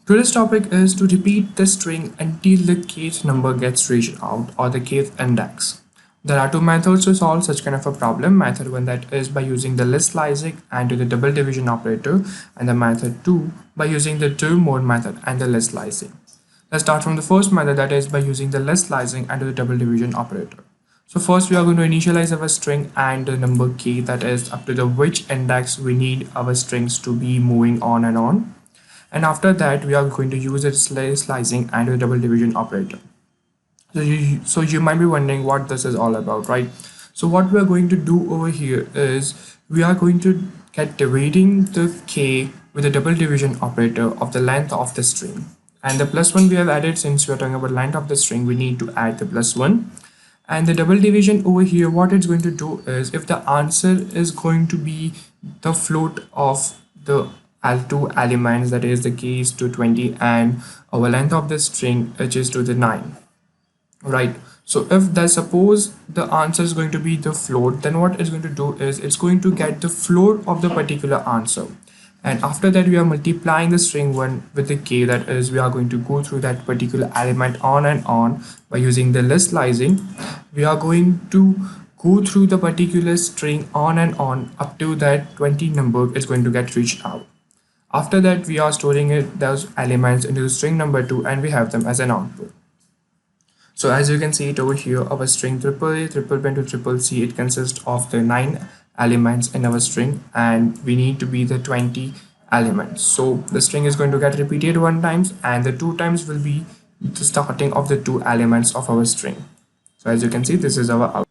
Today's topic is to repeat the string until the kth number gets reached out or the kth index. There are two methods to solve such kind of a problem. Method 1, that is by using the list slicing and do the double division operator, and the method 2 by using the do more method and the list slicing. Let's start from the first method, that is by using the list slicing and do the double division operator. So first we are going to initialize our string and the number k, that is up to the which index we need our strings to be moving on and on. And after that we are going to use the slicing and the double division operator. So you might be wondering what this is all about, right? So what we are going to do over here is we are going to get dividing the k with the double division operator of the length of the string, and the plus one we have added. Since we are talking about length of the string, we need to add the plus one. And the double division over here, what it's going to do is if the answer is going to be the float of the two elements, that is the k is to 20 and our length of the string which is to the 9, right? So if that suppose the answer is going to be the float, then what it's going to do is it's going to get the float of the particular answer, and after that we are multiplying the string 1 with the k, that is we are going to go through that particular element on and on by using the list slicing. We are going to go through the particular string on and on up to that 20 number is going to get reached out. After that we are storing those elements into the string number 2 and we have them as an output. So as you can see it over here, our string triple A, triple B to triple C, it consists of the 9 elements in our string and we need to be the 20 elements. So the string is going to get repeated 1 times and the 2 times will be the starting of the 2 elements of our string. So as you can see, this is our output.